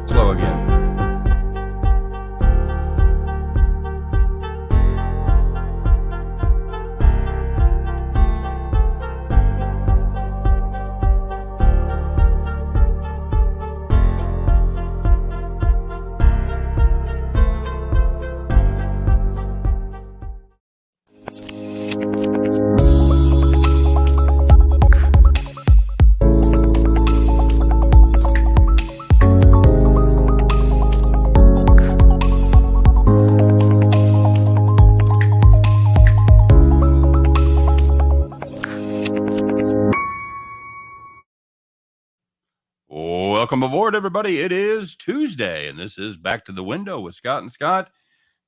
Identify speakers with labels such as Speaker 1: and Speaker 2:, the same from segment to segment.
Speaker 1: slow again. Welcome aboard, everybody. It is Tuesday, and this is Back to the Window with Scott and Scott.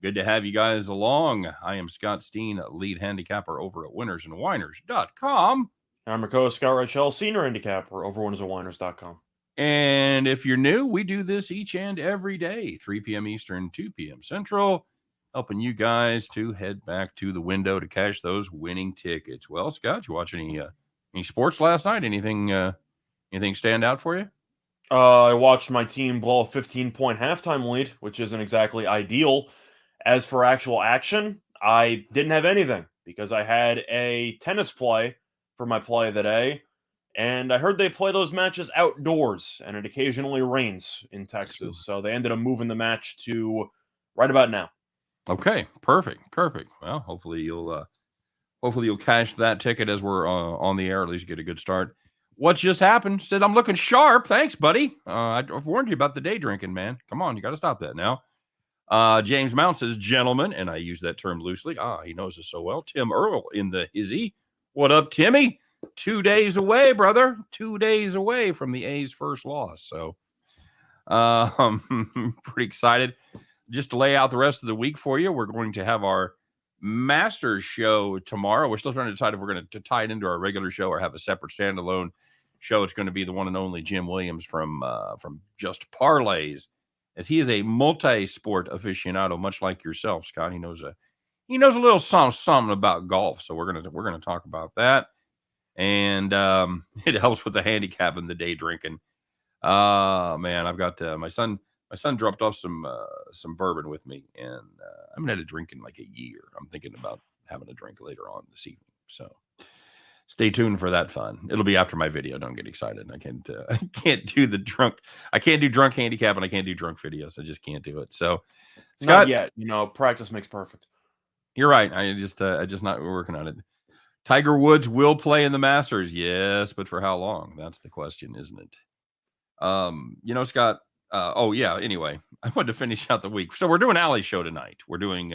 Speaker 1: Good to have you guys along. I am Scott Steen, lead handicapper over at winnersandwiners.com.
Speaker 2: I'm your co-host, Scott Reichel, senior handicapper over winnersandwiners.com.
Speaker 1: And if you're new, we do this each and every day, 3 p.m. Eastern, 2 p.m. Central, helping you guys to head back to the window to cash those winning tickets. Well, Scott, you watch any sports last night? Anything stand out for you?
Speaker 2: I watched my team blow a 15-point halftime lead, which isn't exactly ideal. As for actual action, I didn't have anything because I had a tennis play for my play of the day, and I heard they play those matches outdoors, and it occasionally rains in Texas, so they ended up moving the match to right about now.
Speaker 1: Okay, perfect. Well, hopefully you'll cash that ticket as we're on the air. At least get a good start. What just happened? Said I'm looking sharp. Thanks, buddy. I've warned you about the day drinking, man. Come on, you got to stop that now. James Mount says, gentlemen, and I use that term loosely. He knows us so well. Tim Earl in the hizzy. What up, Timmy? 2 days away, brother. 2 days away from the A's first loss. So pretty excited. Just to lay out the rest of the week for you, we're going to have our Masters show tomorrow. We're still trying to decide if we're going to tie it into our regular show or have a separate standalone show. It's going to be the one and only Jim Williams from Just Parlays, as he is a multi-sport aficionado, much like yourself, Scott. He knows a little something about golf, so we're gonna talk about that, and it helps with the handicap and the day drinking. Man, I've got my son. My son dropped off some bourbon with me, and I haven't had a drink in like a year. I'm thinking about having a drink later on this evening. So stay tuned for that fun. It'll be after my video. Don't get excited. I can't do the drunk. I can't do drunk handicap, and I can't do drunk videos. I just can't do it. So
Speaker 2: Scott, not yet. Practice makes perfect.
Speaker 1: You're right. I just not working on it. Tiger Woods will play in the Masters. Yes, but for how long? That's the question, isn't it? Scott. Anyway, I wanted to finish out the week. So we're doing Allie's show tonight. We're doing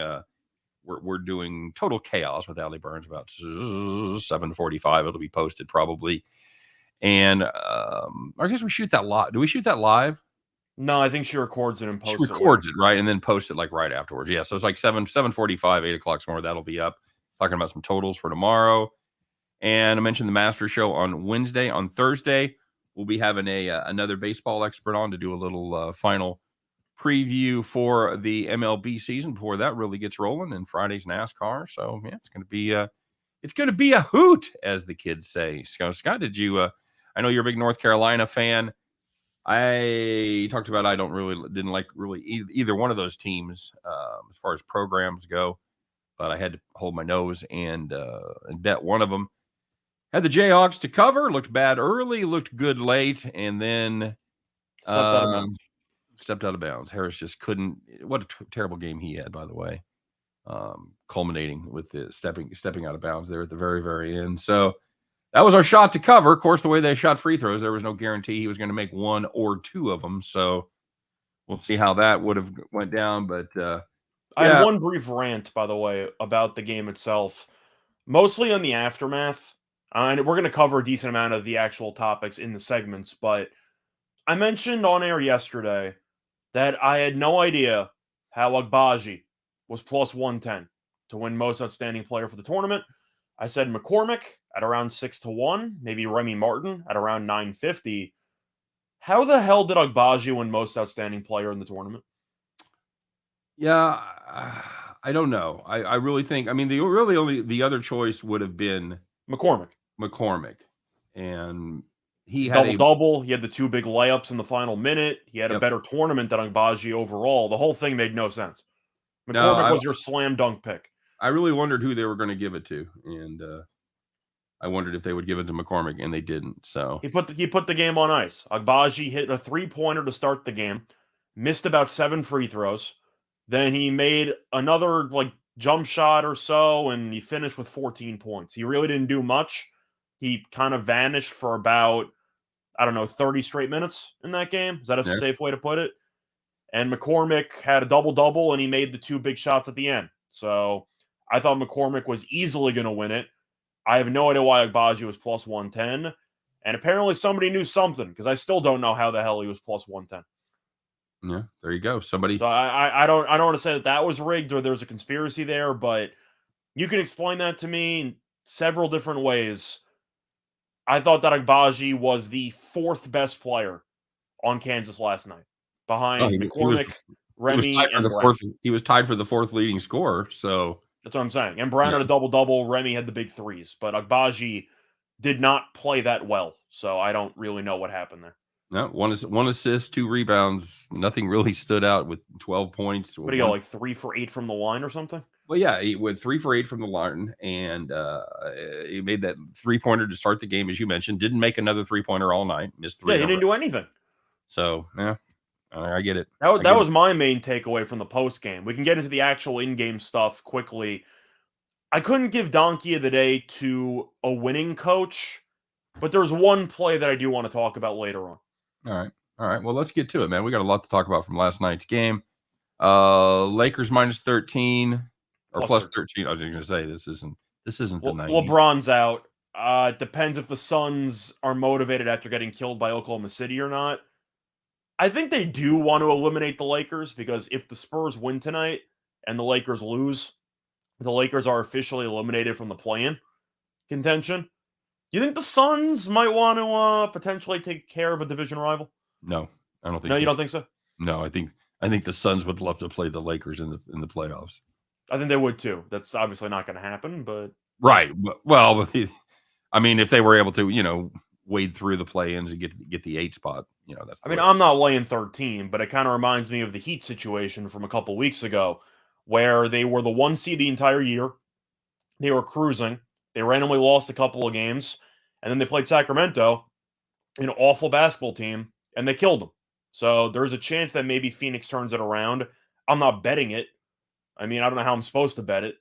Speaker 1: we're doing Total Chaos with Allie Burns about 7:45. It'll be posted probably. And I guess we shoot that live. Do we shoot that live?
Speaker 2: No, I think she records it and posts it.
Speaker 1: She records it, right? And then posts it like right afterwards. Yeah, so it's like 7:45, 8 o'clock somewhere. That'll be up. Talking about some totals for tomorrow. And I mentioned the Master Show on Wednesday. On Thursday, we'll be having another baseball expert on to do a little final preview for the MLB season before that really gets rolling. And Friday's NASCAR, so yeah, it's going to be a hoot, as the kids say. So, Scott, did you? I know you're a big North Carolina fan. I talked about didn't like either one of those teams as far as programs go, but I had to hold my nose and bet one of them. Had the Jayhawks to cover, looked bad early, looked good late, and then stepped out of bounds. Harris just couldn't. What a terrible game he had, by the way, culminating with the stepping out of bounds there at the very, very end. So that was our shot to cover. Of course, the way they shot free throws, there was no guarantee he was going to make one or two of them. So we'll see how that would have went down. But
Speaker 2: I had one brief rant, by the way, about the game itself, mostly on the aftermath. And we're going to cover a decent amount of the actual topics in the segments, but I mentioned on air yesterday that I had no idea how Agbaji was plus 110 to win most outstanding player for the tournament. I said McCormick at around 6-1, maybe Remy Martin at around 950. How the hell did Agbaji win most outstanding player in the tournament?
Speaker 1: Yeah, I don't know. I really think, the other choice would have been
Speaker 2: McCormick.
Speaker 1: And he had
Speaker 2: double-double. He had the 2 big layups in the final minute. He had a better tournament than Agbaji overall. The whole thing made no sense. McCormick was your slam dunk pick.
Speaker 1: I really wondered who they were going to give it to, and I wondered if they would give it to McCormick, and they didn't. So
Speaker 2: he put the game on ice. Agbaji hit a 3-pointer to start the game, missed about 7 free throws. Then he made another jump shot or so, and he finished with 14 points. He really didn't do much. He kind of vanished for about, 30 straight minutes in that game. Is that a safe way to put it? And McCormick had a double-double, and he made the 2 big shots at the end. So I thought McCormick was easily going to win it. I have no idea why Agbaji was plus 110. And apparently somebody knew something, because I still don't know how the hell he was plus 110.
Speaker 1: Yeah, there you go. Somebody.
Speaker 2: So I don't want to say that was rigged or there's a conspiracy there, but you can explain that to me in several different ways. I thought that Agbaji was the 4th best player on Kansas last night, behind McCormick, Remy, and Brown.
Speaker 1: He was tied for the 4th leading scorer. So
Speaker 2: that's what I'm saying. And Brown had a double-double. Remy had the big 3s, but Agbaji did not play that well. So I don't really know what happened there.
Speaker 1: No, one assist, 2 rebounds. Nothing really stood out with 12 points.
Speaker 2: What do you got, 3 for 8 from the line or something?
Speaker 1: Well, yeah, he went 3 for 8 from the line, and he made that 3-pointer to start the game, as you mentioned. Didn't make another 3-pointer all night. Missed 3.
Speaker 2: Yeah, he didn't do anything.
Speaker 1: So, yeah, I get it.
Speaker 2: That was my main takeaway from the post game. We can get into the actual in-game stuff quickly. I couldn't give Donkey of the Day to a winning coach, but there's one play that I do want to talk about later on.
Speaker 1: All right. Well, let's get to it, man. We got a lot to talk about from last night's game. Lakers minus 13 or plus 13. I was going to say this isn't the 90s.
Speaker 2: LeBron's out. It depends if the Suns are motivated after getting killed by Oklahoma City or not. I think they do want to eliminate the Lakers, because if the Spurs win tonight and the Lakers lose, the Lakers are officially eliminated from the play-in contention. You think the Suns might want to potentially take care of a division rival?
Speaker 1: No, I don't think.
Speaker 2: No, you don't think so?
Speaker 1: No, I think the Suns would love to play the Lakers in the playoffs.
Speaker 2: I think they would too. That's obviously not going to happen, but
Speaker 1: right. Well, I mean, if they were able to, wade through the play-ins and get the 8 spot, that's.
Speaker 2: I'm not laying 13, but it kind of reminds me of the Heat situation from a couple weeks ago, where they were the 1 seed the entire year. They were cruising. They randomly lost a couple of games, and then they played Sacramento, an awful basketball team, and they killed them. So there's a chance that maybe Phoenix turns it around. I'm not betting it. I mean, I don't know how I'm supposed to bet it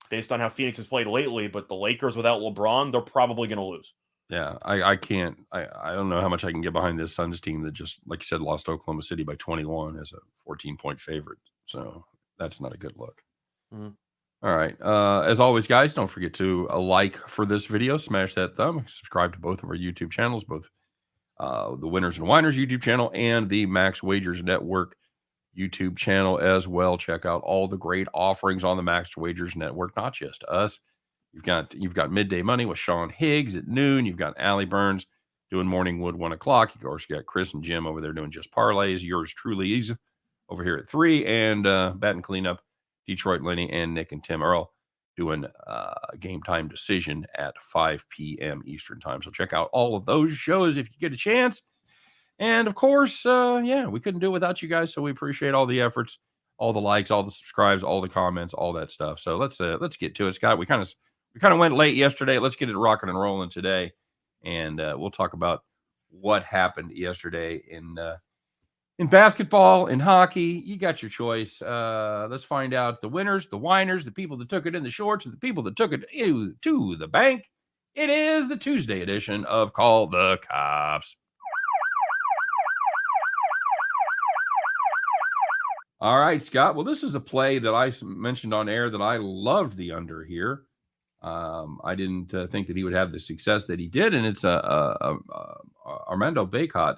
Speaker 2: based on how Phoenix has played lately, but the Lakers without LeBron, they're probably going to lose.
Speaker 1: Yeah, I can't. I don't know how much I can get behind this Suns team that just, like you said, lost Oklahoma City by 21 as a 14-point favorite. So that's not a good look.
Speaker 2: Mm-hmm.
Speaker 1: All right. As always, guys, don't forget to like for this video, smash that thumb, subscribe to both of our YouTube channels, both the Winners and Whiners YouTube channel and the Max Wagers Network YouTube channel as well. Check out all the great offerings on the Max Wagers Network, not just us. You've got Midday Money with Sean Higgs at noon. You've got Allie Burns doing Morning Wood 1 o'clock. You course got Chris and Jim over there doing just parlays. Yours truly is over here at 3, and Bat and Cleanup, Detroit Lenny and Nick and Tim Earl doing Game Time Decision at 5 p.m. Eastern Time. So check out all of those shows if you get a chance. And of course, we couldn't do it without you guys. So we appreciate all the efforts, all the likes, all the subscribes, all the comments, all that stuff. So let's get to it, Scott. We kind of went late yesterday. Let's get it rocking and rolling today, and we'll talk about what happened yesterday in basketball, in hockey. You got your choice. Let's find out the winners, the whiners, the people that took it in the shorts, and the people that took it to the bank. It is the Tuesday edition of Call the Cops. All right, Scott. Well, this is a play that I mentioned on air that I loved the under here. I didn't think that he would have the success that he did, and it's Armando Bacot.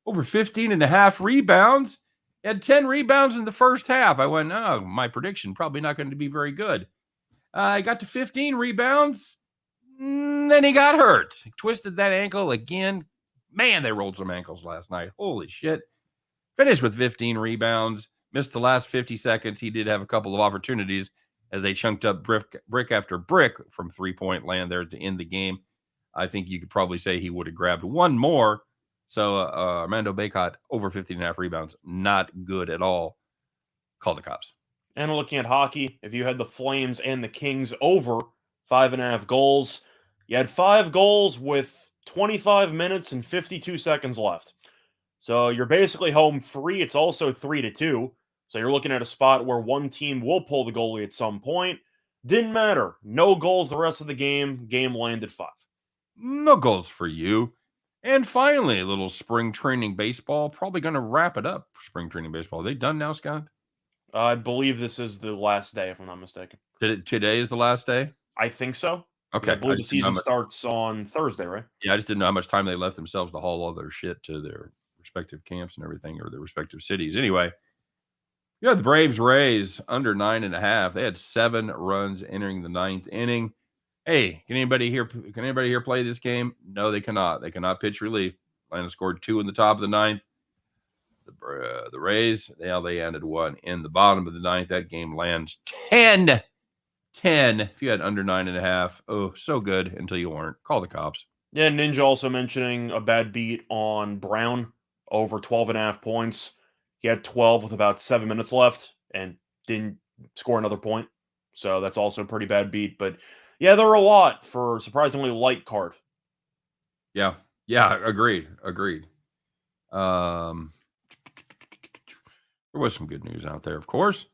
Speaker 1: Over 15.5 rebounds. He had 10 rebounds in the first half. I went, my prediction probably not going to be very good. He got to 15 rebounds. Then he got hurt. He twisted that ankle again. Man, they rolled some ankles last night. Holy shit. Finished with 15 rebounds. Missed the last 50 seconds. He did have a couple of opportunities as they chunked up brick after brick from 3-point land there to end the game. I think you could probably say he would have grabbed one more. So Armando Bacot over 15.5 rebounds, not good at all. Call the cops.
Speaker 2: And looking at hockey, if you had the Flames and the Kings over 5.5 goals, you had 5 goals with 25 minutes and 52 seconds left. So you're basically home free. It's also 3-2. So you're looking at a spot where one team will pull the goalie at some point. Didn't matter. No goals the rest of the game. Game landed 5.
Speaker 1: No goals for you. And finally, a little spring training baseball. Probably going to wrap it up for spring training baseball. Are they done now, Scott?
Speaker 2: I believe this is the last day, if I'm not mistaken.
Speaker 1: Today is the last day?
Speaker 2: I think so.
Speaker 1: Okay.
Speaker 2: I believe the season starts on Thursday, right?
Speaker 1: Yeah, I just didn't know how much time they left themselves to haul all their shit to their respective camps and everything, or their respective cities. Anyway, yeah, the Braves Rays under 9.5. They had 7 runs entering the 9th inning. Hey, can anybody here play this game? No, they cannot. They cannot pitch relief. Atlanta scored 2 in the top of the 9th. The Rays, they ended 1 in the bottom of the 9th. That game lands 10. If you had under 9.5, oh, so good until you weren't. Call the cops.
Speaker 2: Yeah, Ninja also mentioning a bad beat on Brown over 12.5 points. He had 12 with about 7 minutes left and didn't score another point. So that's also a pretty bad beat. But yeah, there are a lot for a surprisingly light card.
Speaker 1: Yeah, agreed. There was some good news out there, of course.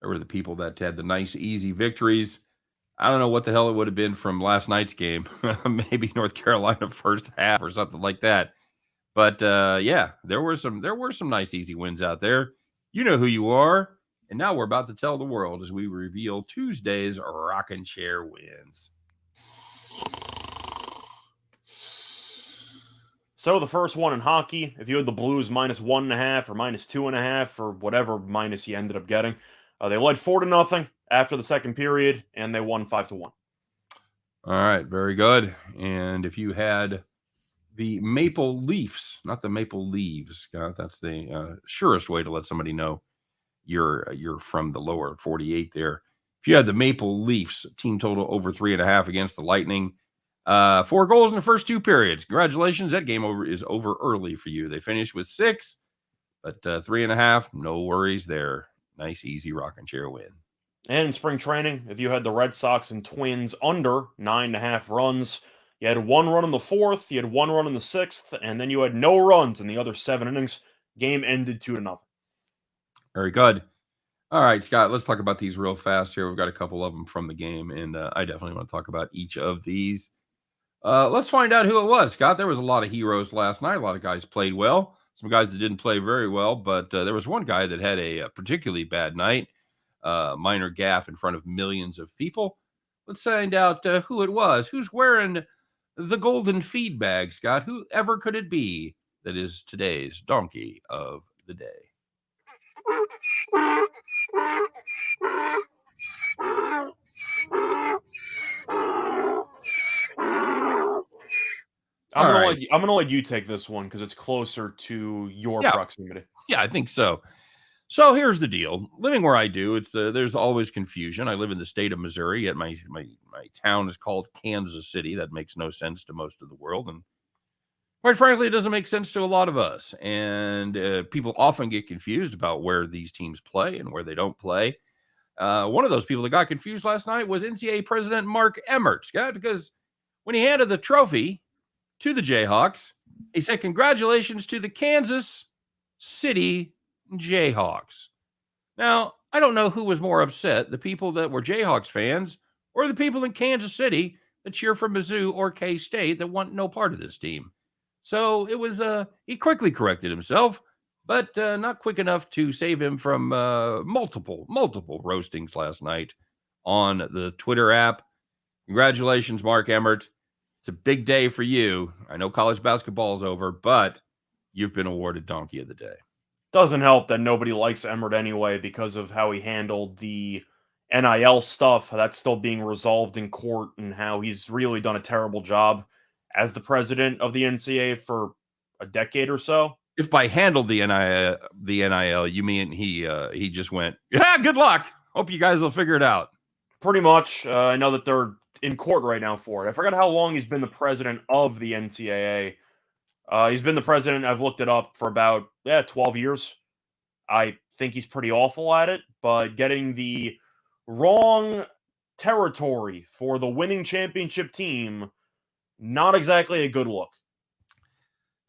Speaker 1: There were the people that had the nice, easy victories. I don't know what the hell it would have been from last night's game. Maybe North Carolina first half or something like that. But yeah, there were some nice, easy wins out there. You know who you are. And now we're about to tell the world as we reveal Tuesday's rocking chair wins.
Speaker 2: So the first one in hockey, if you had the Blues -1.5 or -2.5 or whatever minus you ended up getting, they led 4-0 after the second period, and they won 5-1.
Speaker 1: All right, very good. And if you had the Maple Leafs, not the Maple Leaves, Scott, that's the surest way to let somebody know you're from the lower 48 there. If you had the Maple Leafs, team total over 3.5 against the Lightning, 4 goals in the first 2 periods. Congratulations, that game is over early for you. They finished with 6, but 3.5, no worries there. Nice, easy rocking chair win.
Speaker 2: And in spring training, if you had the Red Sox and Twins under 9.5 runs, you had 1 run in the 4th, you had 1 run in the 6th, and then you had no runs in the other 7 innings. Game ended 2-0.
Speaker 1: Very good. All right, Scott, let's talk about these real fast here. We've got a couple of them from the game, and I definitely want to talk about each of these. Let's find out who it was, Scott. There was a lot of heroes last night. A lot of guys played well. Some guys that didn't play very well, but there was one guy that had a particularly bad night, minor gaffe in front of millions of people. Let's find out who it was. Who's wearing the golden feed bag, Scott? Whoever could it be that is today's donkey of the day?
Speaker 2: I'm gonna let you take this one because it's closer to your proximity.
Speaker 1: Yeah, I think so. So here's the deal. Living where I do, it's there's always confusion. I live in the state of Missouri, yet my town is called Kansas City. That makes no sense to most of the world, and quite frankly, it doesn't make sense to a lot of us. And people often get confused about where these teams play and where they don't play. One of those people that got confused last night was NCAA President Mark Emmert, Scott, because when he handed the trophy to the Jayhawks, he said, "Congratulations to the Kansas City Jayhawks." Now, I don't know who was more upset, the people that were Jayhawks fans or the people in Kansas City that cheer for Mizzou or K-State that want no part of this team. So it was, he quickly corrected himself, but not quick enough to save him from multiple roastings last night on the Twitter app. Congratulations, Mark Emmert. It's a big day for you. I know college basketball is over, but you've been awarded Donkey of the Day.
Speaker 2: Doesn't help that nobody likes Emmert anyway because of how he handled the NIL stuff. That's still being resolved in court and how he's really done a terrible job as the president of the NCAA for a decade or so.
Speaker 1: If by handled the NIL, you mean he just went, yeah, good luck. Hope you guys will figure it out.
Speaker 2: Pretty much. I know that they're in court right now for it. I forgot how long he's been the president of the NCAA. He's been the president, I've looked it up, for about 12 years. I think he's pretty awful at it, but getting the wrong territory for the winning championship team, not exactly a good look.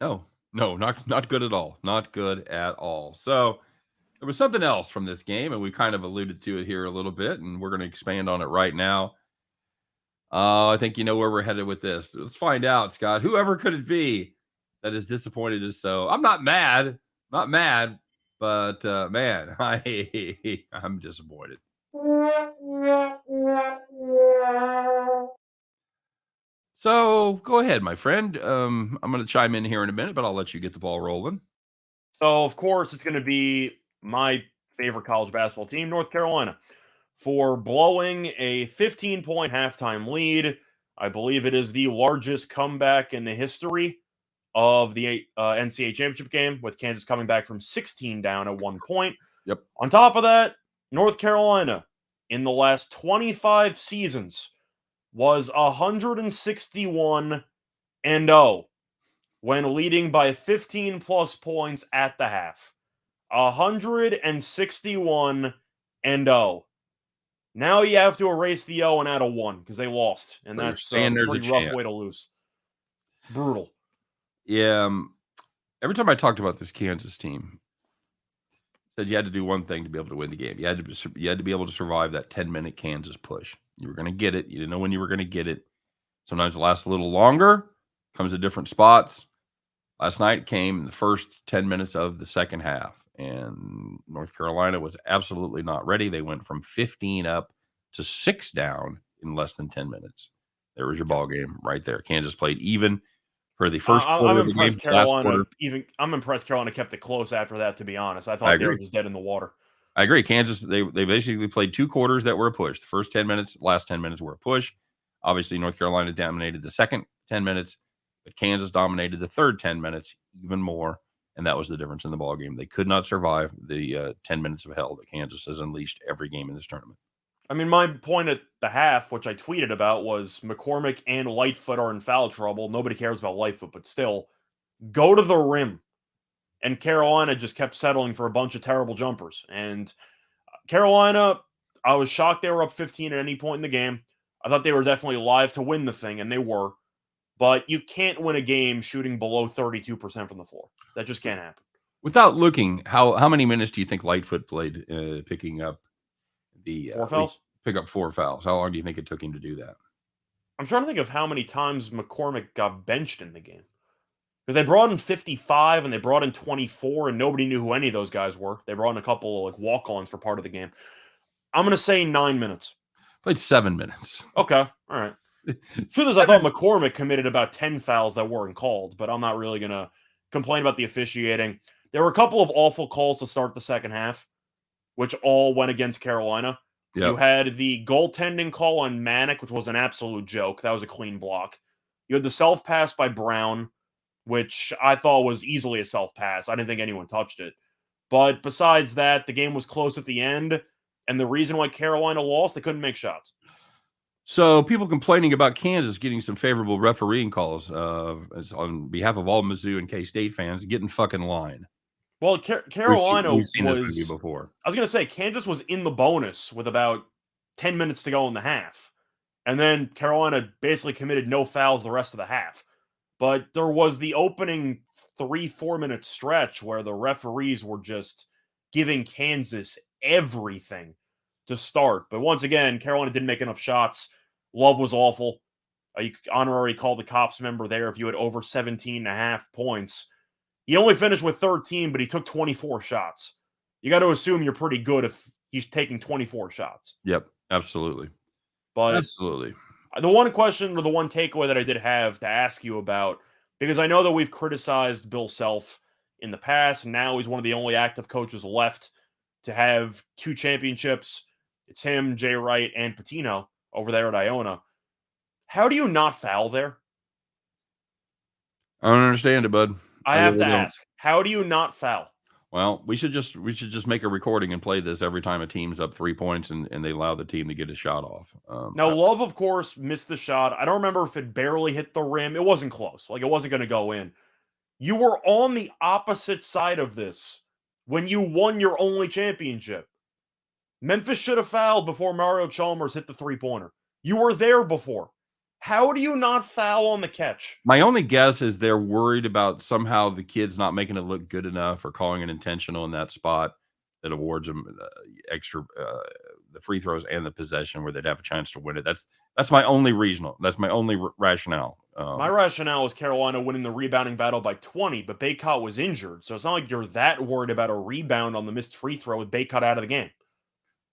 Speaker 1: No, not good at all. Not good at all. So there was something else from this game, and we kind of alluded to it here a little bit, and we're going to expand on it right now. I think you know where we're headed with this. Let's find out, Scott. Whoever could it be that is disappointed us so? I'm not mad, but man, I'm disappointed. So go ahead, my friend. I'm going to chime in here in a minute, but I'll let you get the ball rolling.
Speaker 2: So, of course, it's going to be my favorite college basketball team, North Carolina, for blowing a 15-point halftime lead. I believe it is the largest comeback in the history of the NCAA championship game, with Kansas coming back from 16 down at 1 point.
Speaker 1: Yep.
Speaker 2: On top of that, North Carolina, in the last 25 seasons, was 161-0 when leading by 15-plus points at the half. 161-0. Now you have to erase the 0 and add a 1 because they lost, and that's a pretty rough way to lose. Brutal.
Speaker 1: Yeah. Every time I talked about this Kansas team, said you had to do one thing to be able to win the game. You had to be able to survive that 10-minute Kansas push. You were going to get it. You didn't know when you were going to get it. Sometimes it lasts a little longer. Comes at different spots. Last night came in the first 10 minutes of the second half, and North Carolina was absolutely not ready. They went from 15 up to 6 down in less than 10 minutes. There was your ball game right there. Kansas played even for the first quarter of the game.
Speaker 2: I'm impressed Carolina kept it close after that, to be honest. I thought they were just dead in the water.
Speaker 1: I agree. Kansas, they basically played 2 quarters that were a push. The first 10 minutes, last 10 minutes were a push. Obviously, North Carolina dominated the second 10 minutes, but Kansas dominated the third 10 minutes even more, and that was the difference in the ball game. They could not survive the 10 minutes of hell that Kansas has unleashed every game in this tournament.
Speaker 2: I mean, my point at the half, which I tweeted about, was McCormick and Lightfoot are in foul trouble. Nobody cares about Lightfoot, but still, go to the rim. And Carolina just kept settling for a bunch of terrible jumpers. And Carolina, I was shocked they were up 15 at any point in the game. I thought they were definitely live to win the thing, and they were. But you can't win a game shooting below 32% from the floor. That just can't happen.
Speaker 1: Without looking, how many minutes do you think Lightfoot played picking up the
Speaker 2: 4 fouls?
Speaker 1: Pick up 4 fouls. How long do you think it took him to do that?
Speaker 2: I'm trying to think of how many times McCormick got benched in the game. Because they brought in 55 and they brought in 24, and nobody knew who any of those guys were. They brought in a couple of walk-ons for part of the game. I'm going to say 9 minutes.
Speaker 1: Played 7 minutes.
Speaker 2: Okay, all right. Truth is, I thought McCormick committed about 10 fouls that weren't called, but I'm not really going to complain about the officiating. There were a couple of awful calls to start the second half, which all went against Carolina. Yep. You had the goaltending call on Manick, which was an absolute joke. That was a clean block. You had the self-pass by Brown, which I thought was easily a self-pass. I didn't think anyone touched it. But besides that, the game was close at the end, and the reason why Carolina lost, they couldn't make shots.
Speaker 1: So people complaining about Kansas getting some favorable refereeing calls on behalf of all Mizzou and K-State fans, get in fucking line.
Speaker 2: Well, Carolina
Speaker 1: we've seen this movie before.
Speaker 2: I was going to say, Kansas was in the bonus with about 10 minutes to go in the half. And then Carolina basically committed no fouls the rest of the half. But there was the opening 3-4 minute stretch where the referees were just giving Kansas everything to start. But once again, Carolina didn't make enough shots. Love was awful. You could honorary call the cops member there if you had over 17.5 points. He only finished with 13, but he took 24 shots. You got to assume you're pretty good if he's taking 24 shots.
Speaker 1: Yep, absolutely.
Speaker 2: But
Speaker 1: absolutely.
Speaker 2: The one question or the one takeaway that I did have to ask you about, because I know that we've criticized Bill Self in the past, and now he's one of the only active coaches left to have 2 championships. It's him, Jay Wright, and Patino over there at Iona. How do you not foul there?
Speaker 1: I don't understand it, bud.
Speaker 2: I have to ask. How do you not foul?
Speaker 1: Well, we should just make a recording and play this every time a team's up 3 points and they allow the team to get a shot off.
Speaker 2: Now, Love, of course, missed the shot. I don't remember if it barely hit the rim. It wasn't close. Like, it wasn't going to go in. You were on the opposite side of this when you won your only championship. Memphis should have fouled before Mario Chalmers hit the three-pointer. You were there before. How do you not foul on the catch?
Speaker 1: My only guess is they're worried about somehow the kid's not making it look good enough or calling it intentional in that spot that awards them extra the free throws and the possession where they'd have a chance to win it. That's my only reasonable. That's my only rationale.
Speaker 2: My rationale is Carolina winning the rebounding battle by 20, but Bacot was injured, so it's not like you're that worried about a rebound on the missed free throw with Bacot out of the game.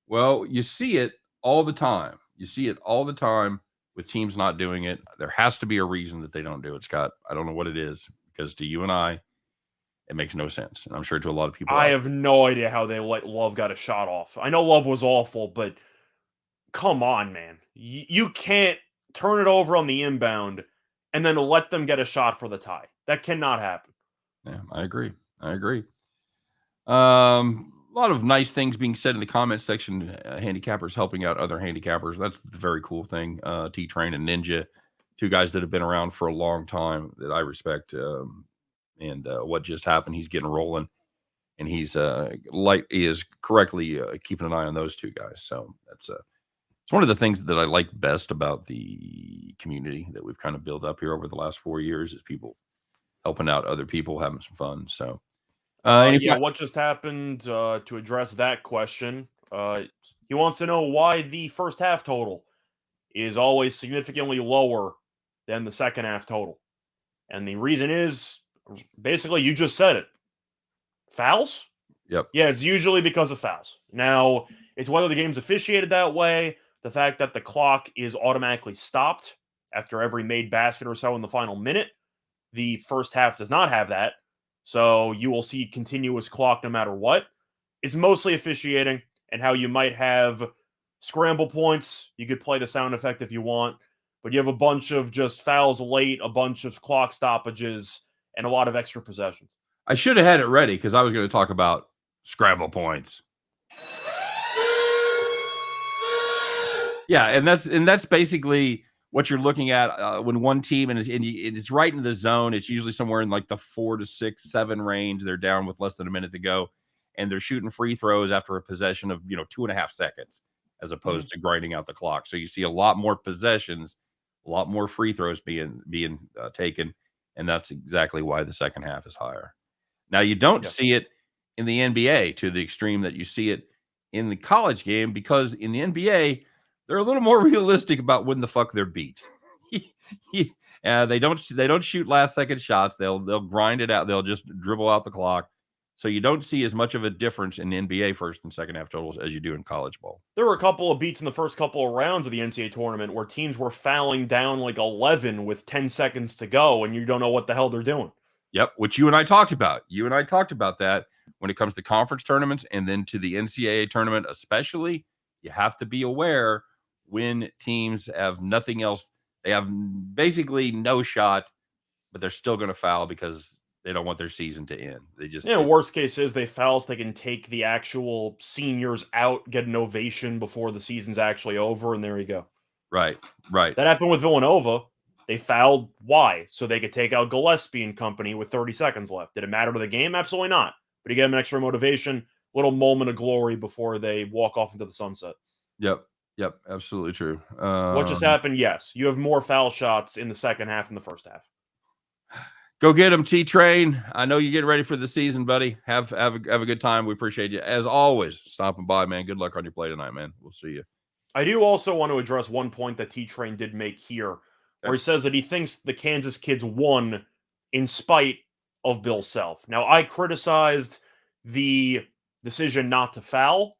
Speaker 1: Well, you see it all the time. You see it all the time with teams not doing it. There has to be a reason that they don't do it, Scott. I don't know what it is, because to you and I, it makes no sense. And I'm sure to a lot of people.
Speaker 2: I have no idea how they let Love got a shot off. I know Love was awful, but come on, man. You can't turn it over on the inbound and then let them get a shot for the tie. That cannot happen.
Speaker 1: Yeah, I agree. A lot of nice things being said in the comments section. Handicappers helping out other handicappers. That's the very cool thing. T-Train and Ninja, two guys that have been around for a long time that I respect. And what just happened, he's getting rolling. And he is correctly keeping an eye on those two guys. So that's it's one of the things that I like best about the community that we've kind of built up here over the last 4 years is people helping out other people, having some fun. So
Speaker 2: what just happened to address that question? He wants to know why the first half total is always significantly lower than the second half total. And the reason is, basically, you just said it. Fouls?
Speaker 1: Yep.
Speaker 2: Yeah, it's usually because of fouls. Now, it's whether the game's officiated that way, the fact that the clock is automatically stopped after every made basket or so in the final minute. The first half does not have that. So you will see continuous clock no matter what. It's mostly officiating and how you might have scramble points. You could play the sound effect if you want, but you have a bunch of just fouls late, a bunch of clock stoppages, and a lot of extra possessions.
Speaker 1: I should have had it ready because I was going to talk about scramble points. Yeah, and that's basically what you're looking at when one team and it's right in the zone. It's usually somewhere in like the 4 to 6, 7 range. They're down with less than a minute to go, and they're shooting free throws after a possession of 2.5 seconds, as opposed to grinding out the clock. So you see a lot more possessions, a lot more free throws being taken, and that's exactly why the second half is higher. Now you don't see it in the NBA to the extreme that you see it in the college game, because in the NBA they're a little more realistic about when the fuck they're beat. They don't shoot last second shots. They'll grind it out. They'll just dribble out the clock. So you don't see as much of a difference in NBA first and second half totals as you do in college ball.
Speaker 2: There were a couple of beats in the first couple of rounds of the NCAA tournament where teams were fouling down like 11 with 10 seconds to go, and you don't know what the hell they're doing.
Speaker 1: Yep, which you and I talked about. You and I talked about that when it comes to conference tournaments and then to the NCAA tournament especially. You have to be aware when teams have nothing else. They have basically no shot, but they're still going to foul because they don't want their season to end.
Speaker 2: Worst case is they foul so they can take the actual seniors out, get an ovation before the season's actually over, and there you go.
Speaker 1: Right.
Speaker 2: That happened with Villanova. They fouled. Why? So they could take out Gillespie and company with 30 seconds left. Did it matter to the game? Absolutely not. But you get them extra motivation, little moment of glory before they walk off into the sunset.
Speaker 1: Yep, absolutely true.
Speaker 2: What just happened? Yes, you have more foul shots in the second half than the first half.
Speaker 1: Go get them, T-Train. I know you're getting ready for the season, buddy. Have a good time. We appreciate you. As always, stopping by, man. Good luck on your play tonight, man. We'll see you.
Speaker 2: I do also want to address one point that T-Train did make here, where he says that he thinks the Kansas kids won in spite of Bill Self. Now, I criticized the decision not to foul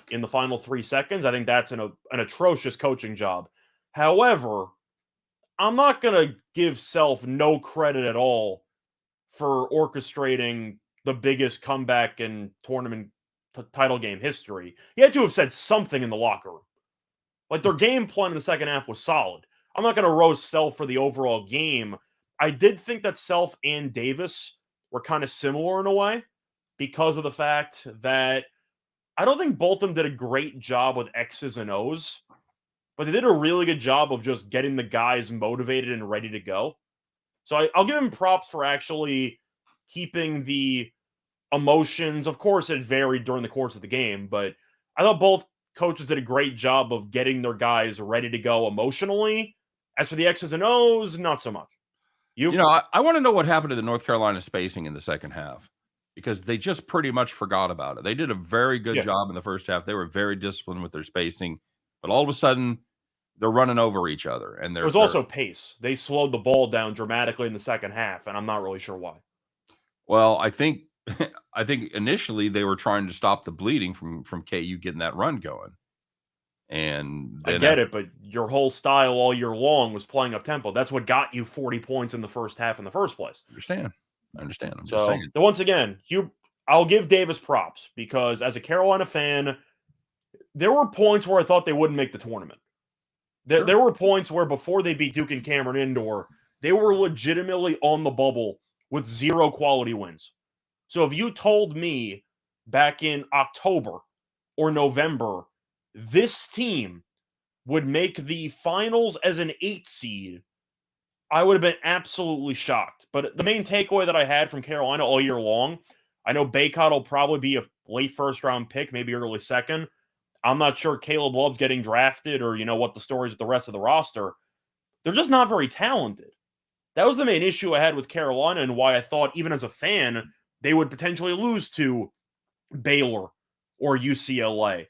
Speaker 2: in the final 3 seconds. I think that's an atrocious coaching job. However, I'm not going to give Self no credit at all for orchestrating the biggest comeback in tournament title game history. He had to have said something in the locker room. Like, their game plan in the second half was solid. I'm not going to roast Self for the overall game. I did think that Self and Davis were kind of similar in a way. because of the fact that I don't think both of them did a great job with X's and O's, but they did a really good job of just getting the guys motivated and ready to go. So I'll give him props for actually keeping the emotions. Of course, it varied during the course of the game, but I thought both coaches did a great job of getting their guys ready to go emotionally. As for the X's and O's, not so much.
Speaker 1: I want to know what happened to the North Carolina spacing in the second half, because they just pretty much forgot about it. They did a very good job in the first half. They were very disciplined with their spacing, but all of a sudden they're running over each other. And
Speaker 2: there was also pace. They slowed the ball down dramatically in the second half, and I'm not really sure why.
Speaker 1: Well, I think initially they were trying to stop the bleeding from KU getting that run going. And
Speaker 2: I get it, but your whole style all year long was playing up tempo. That's what got you 40 points in the first half in the first place.
Speaker 1: I understand. I'm
Speaker 2: so,
Speaker 1: just saying.
Speaker 2: Once again, I'll give Davis props, because as a Carolina fan, there were points where I thought they wouldn't make the tournament. There were points where before they beat Duke and Cameron Indoor, they were legitimately on the bubble with 0 quality wins. So if you told me back in October or November this team would make the finals as an 8 seed, I would have been absolutely shocked. But the main takeaway that I had from Carolina all year long, I know Baycott will probably be a late first-round pick, maybe early second. I'm not sure Caleb Love's getting drafted, or what the stories with the rest of the roster. They're just not very talented. That was the main issue I had with Carolina, and why I thought, even as a fan, they would potentially lose to Baylor or UCLA.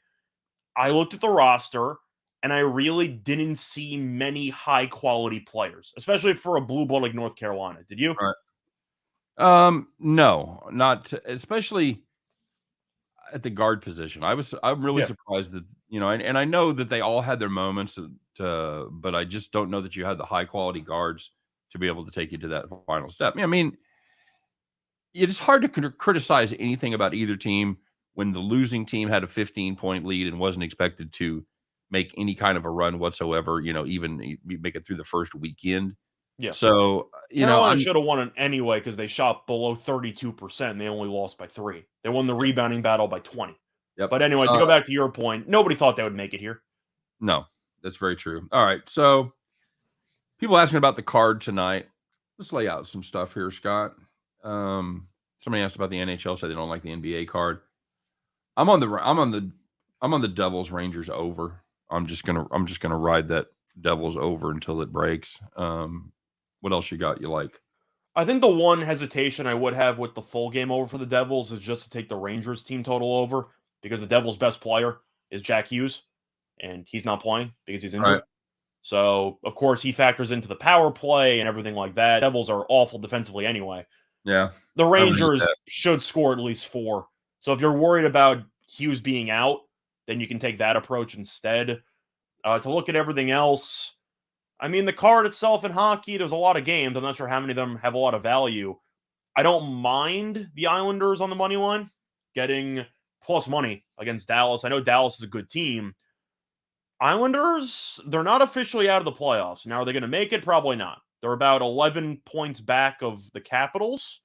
Speaker 2: I looked at the roster, and I really didn't see many high-quality players, especially for a blue blood like North Carolina. Did you?
Speaker 1: Right. No, not especially at the guard position. I'm really surprised that, and I know that they all had their moments, but I just don't know that you had the high-quality guards to be able to take you to that final step. I mean, it's hard to criticize anything about either team when the losing team had a 15-point lead and wasn't expected to make any kind of a run whatsoever, even make it through the first weekend.
Speaker 2: Yeah.
Speaker 1: So,
Speaker 2: Carolina should have won it anyway, because they shot below 32% and they only lost by 3. They won the rebounding battle by 20.
Speaker 1: Yep.
Speaker 2: But anyway, to go back to your point, nobody thought they would make it here.
Speaker 1: No, that's very true. All right. So people asking about the card tonight. Let's lay out some stuff here, Scott. Somebody asked about the NHL, said they don't like the NBA card. I'm on the Devils Rangers over. I'm just gonna ride that Devils over until it breaks. What else you got you like?
Speaker 2: I think the one hesitation I would have with the full game over for the Devils is just to take the Rangers team total over, because the Devils' best player is Jack Hughes, and he's not playing because he's injured. Right. So, of course, he factors into the power play and everything like that. Devils are awful defensively anyway.
Speaker 1: Yeah.
Speaker 2: The Rangers should score at least 4. So if you're worried about Hughes being out, then you can take that approach instead. To look at everything else, I mean, the card itself in hockey, there's a lot of games. I'm not sure how many of them have a lot of value. I don't mind the Islanders on the money line getting plus money against Dallas. I know Dallas is a good team. Islanders, they're not officially out of the playoffs. Now, are they going to make it? Probably not. They're about 11 points back of the Capitals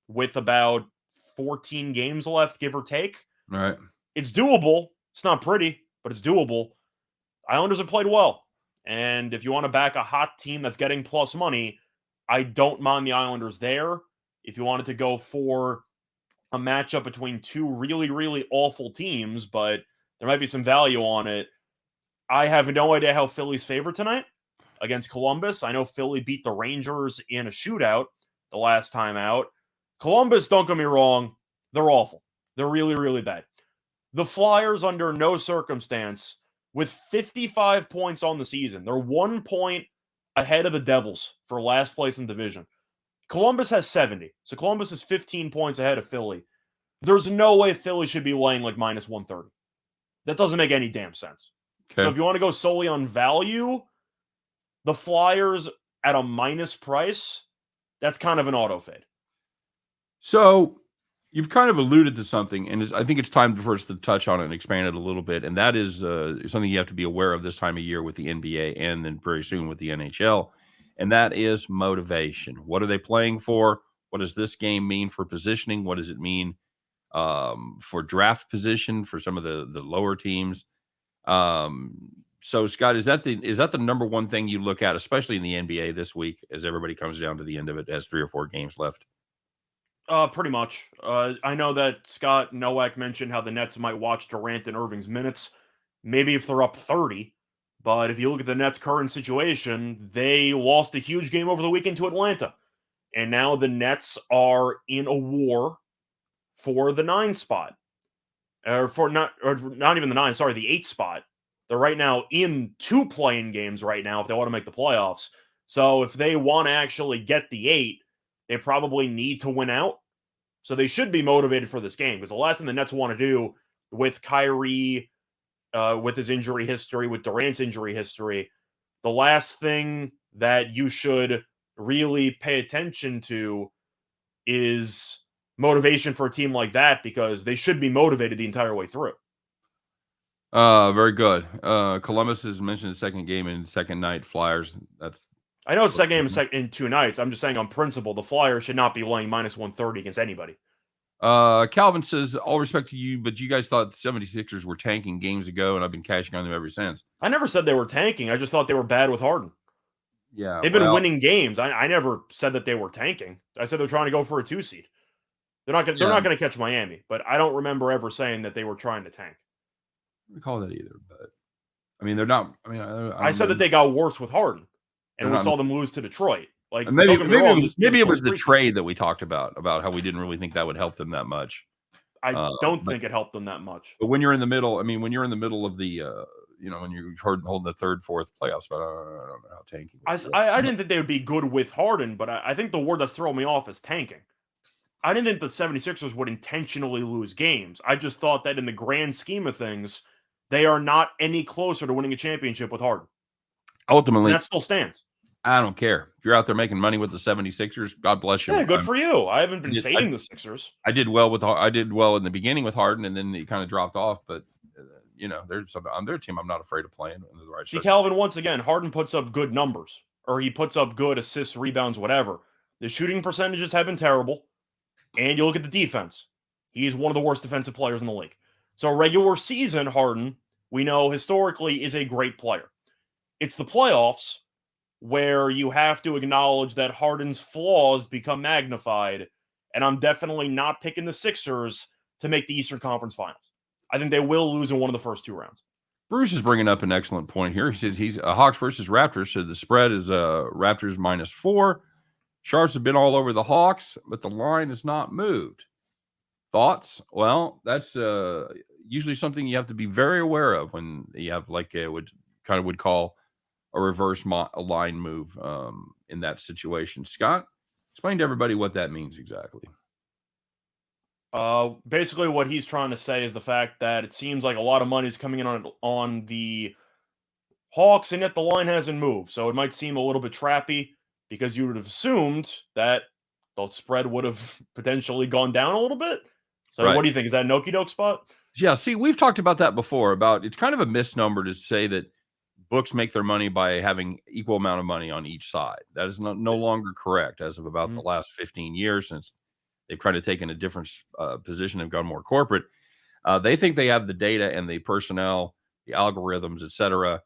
Speaker 2: with about 14 games left, give or take.
Speaker 1: All right.
Speaker 2: It's doable. It's not pretty, but it's doable. Islanders have played well. And if you want to back a hot team that's getting plus money, I don't mind the Islanders there. If you wanted to go for a matchup between two really, really awful teams, but there might be some value on it, I have no idea how Philly's favored tonight against Columbus. I know Philly beat the Rangers in a shootout the last time out. Columbus, don't get me wrong, they're awful. They're really, really bad. The Flyers, under no circumstance, with 55 points on the season, they're 1 point ahead of the Devils for last place in the division. Columbus has 70, so Columbus is 15 points ahead of Philly. There's no way Philly should be laying like minus 130. That doesn't make any damn sense. Okay. So if you want to go solely on value, the Flyers at a minus price, that's kind of an auto fade.
Speaker 1: So you've kind of alluded to something, and I think it's time for us to touch on it and expand it a little bit, and that is something you have to be aware of this time of year with the NBA and then very soon with the NHL, and that is motivation. What are they playing for? What does this game mean for positioning? What does it mean for draft position for some of the lower teams. So Scott, is that the number one thing you look at, especially in the NBA this week, as everybody comes down to the end of it, has 3 or 4 games left?
Speaker 2: Pretty much. I know that Scott Nowak mentioned how the Nets might watch Durant and Irving's minutes, maybe if they're up 30. But if you look at the Nets' current situation, they lost a huge game over the weekend to Atlanta. And now the Nets are in a war for the 9 spot. Or not even the 9, sorry, the 8 spot. They're right now in 2 play-in games right now if they want to make the playoffs. So if they want to actually get the 8, they probably need to win out. So they should be motivated for this game, because the last thing the Nets want to do with Kyrie, with his injury history, with Durant's injury history, the last thing that you should really pay attention to is motivation for a team like that, because they should be motivated the entire way through.
Speaker 1: Very good. Columbus has mentioned the second game and second night Flyers.
Speaker 2: I know it's second game in 2 nights. I'm just saying on principle, the Flyers should not be laying minus 130 against anybody.
Speaker 1: Calvin says, all respect to you, but you guys thought the 76ers were tanking games ago, and I've been cashing on them ever since.
Speaker 2: I never said they were tanking. I just thought they were bad with Harden.
Speaker 1: Yeah.
Speaker 2: They've been winning games. I never said that they were tanking. I said they're trying to go for a 2 seed. They're not going to catch Miami, but I don't remember ever saying that they were trying to tank.
Speaker 1: I don't recall that either, but I mean, they're not. I mean,
Speaker 2: I said that they got worse with Harden, and we saw them lose to Detroit. Like,
Speaker 1: maybe it was the trade that we talked about how we didn't really think that would help them that much.
Speaker 2: I don't think it helped them that much.
Speaker 1: But when you're in the middle, when you're in the middle of the, when you're holding the 3rd, 4th playoffs, but I don't know how tanking.
Speaker 2: I didn't think they would be good with Harden, but I think the word that's throwing me off is tanking. I didn't think the 76ers would intentionally lose games. I just thought that in the grand scheme of things, they are not any closer to winning a championship with Harden.
Speaker 1: Ultimately,
Speaker 2: and that still stands.
Speaker 1: I don't care. If you're out there making money with the 76ers, God bless you.
Speaker 2: Yeah, good for you. I haven't been fading the Sixers.
Speaker 1: I did well in the beginning with Harden, and then he kind of dropped off. But on their team, I'm not afraid of playing in the right.
Speaker 2: See, Calvin, once again, Harden puts up good numbers, or he puts up good assists, rebounds, whatever. The shooting percentages have been terrible, and you look at the defense. He's one of the worst defensive players in the league. So regular season, Harden, we know historically, is a great player. It's the playoffs where you have to acknowledge that Harden's flaws become magnified, and I'm definitely not picking the Sixers to make the Eastern Conference Finals. I think they will lose in one of the first 2 rounds.
Speaker 1: Bruce is bringing up an excellent point here. He says he's Hawks versus Raptors, so the spread is Raptors -4. Sharps have been all over the Hawks, but the line has not moved. Thoughts? Well, that's usually something you have to be very aware of when you have would call a reverse line move in that situation. Scott, explain to everybody what that means exactly.
Speaker 2: Basically, what he's trying to say is the fact that it seems like a lot of money is coming in on the Hawks, and yet the line hasn't moved. So it might seem a little bit trappy, because you would have assumed that the spread would have potentially gone down a little bit. So What do you think? Is that an okie-doke spot?
Speaker 1: Yeah, see, we've talked about that before, about it's kind of a misnomer to say that books make their money by having equal amount of money on each side. That is no longer correct as of about the last 15 years, since they've kind of taken a different position and gone more corporate. They think they have the data and the personnel, the algorithms, etc.,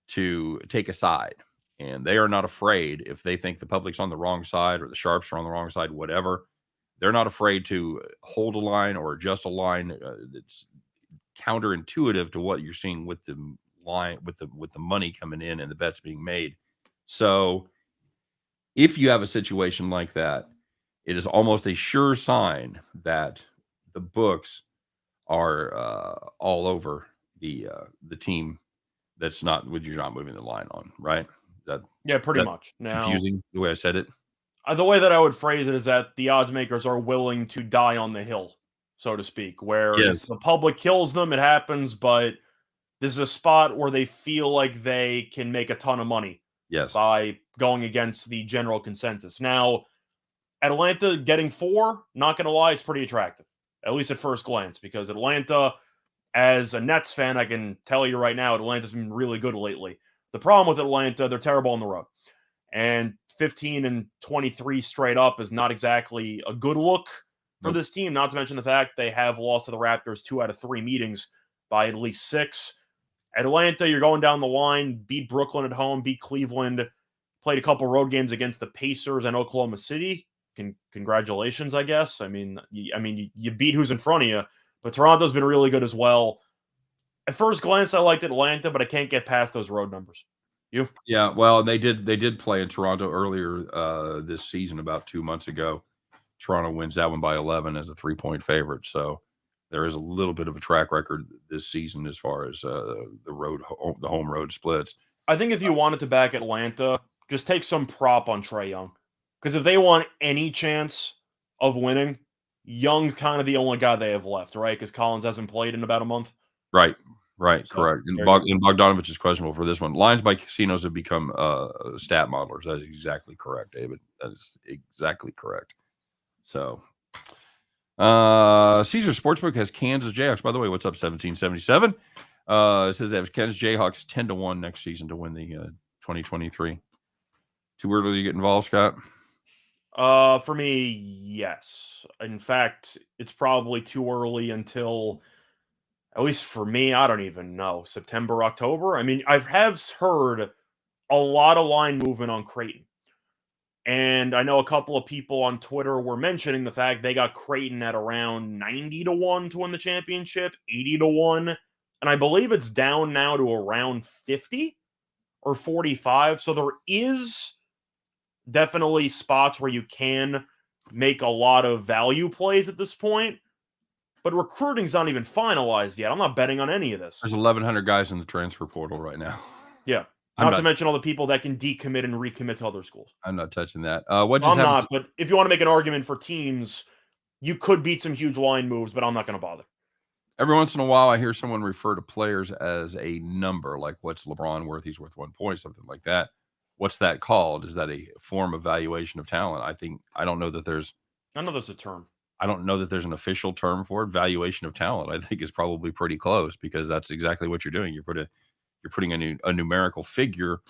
Speaker 1: to take a side. And they are not afraid if they think the public's on the wrong side or the sharps are on the wrong side, whatever. They're not afraid to hold a line or adjust a line that's counterintuitive to what you're seeing with the line, with the money coming in and the bets being made. So if you have a situation like that, it is almost a sure sign that the books are all over the team that's not you're not moving the line on, right?
Speaker 2: Pretty much. Now,
Speaker 1: confusing the way I said it.
Speaker 2: The way that I would phrase it is that the odds makers are willing to die on the hill, so to speak, where if the public kills them, it happens, but this is a spot where they feel like they can make a ton of money by going against the general consensus. Now, Atlanta getting 4, not going to lie, it's pretty attractive, at least at first glance, because Atlanta, as a Nets fan, I can tell you right now, Atlanta's been really good lately. The problem with Atlanta, they're terrible on the road. And 15-23 straight up is not exactly a good look for this team, not to mention the fact they have lost to the Raptors 2 out of 3 meetings by at least 6. Atlanta, you're going down the line, beat Brooklyn at home, beat Cleveland, played a couple road games against the Pacers and Oklahoma City. Congratulations, I guess. I mean, you beat who's in front of you, but Toronto's been really good as well. At first glance, I liked Atlanta, but I can't get past those road numbers. You?
Speaker 1: Yeah, well, they did play in Toronto earlier this season, about 2 months ago. Toronto wins that one by 11 as a 3-point favorite. So there is a little bit of a track record this season as far as the home road splits.
Speaker 2: I think if you wanted to back Atlanta, just take some prop on Trae Young. Because if they want any chance of winning, Young's kind of the only guy they have left, right? Because Collins hasn't played in about a month.
Speaker 1: Right, so, correct. And Bogdanovich is questionable for this one. Lines by casinos have become stat modelers. That is exactly correct, David. That is exactly correct. So, Caesar Sportsbook has Kansas Jayhawks. By the way, what's up, 1777? It says they have Kansas Jayhawks 10-1 next season to win the 2023. Too early to get involved, Scott?
Speaker 2: For me, yes. In fact, it's probably too early until, at least for me, I don't even know, September, October. I mean, I have heard a lot of line movement on Creighton. And I know a couple of people on Twitter were mentioning the fact they got Creighton at around 90-1 to win the championship, 80-1. And I believe it's down now to around 50 or 45. So there is definitely spots where you can make a lot of value plays at this point. But recruiting's not even finalized yet. I'm not betting on any of this.
Speaker 1: There's 1,100 guys in the transfer portal right now.
Speaker 2: Yeah. Not to mention all the people that can decommit and recommit to other schools.
Speaker 1: I'm not touching that.
Speaker 2: I'm not, but if you want to make an argument for teams, you could beat some huge line moves, but I'm not going to bother.
Speaker 1: Every once in a while, I hear someone refer to players as a number, like what's LeBron worth? He's worth 1 point, something like that. What's that called? Is that a form of valuation of talent? I don't know that there's
Speaker 2: a term.
Speaker 1: I don't know that there's an official term for it. Valuation of talent, I think, is probably pretty close, because that's exactly what you're doing. You're putting a numerical figure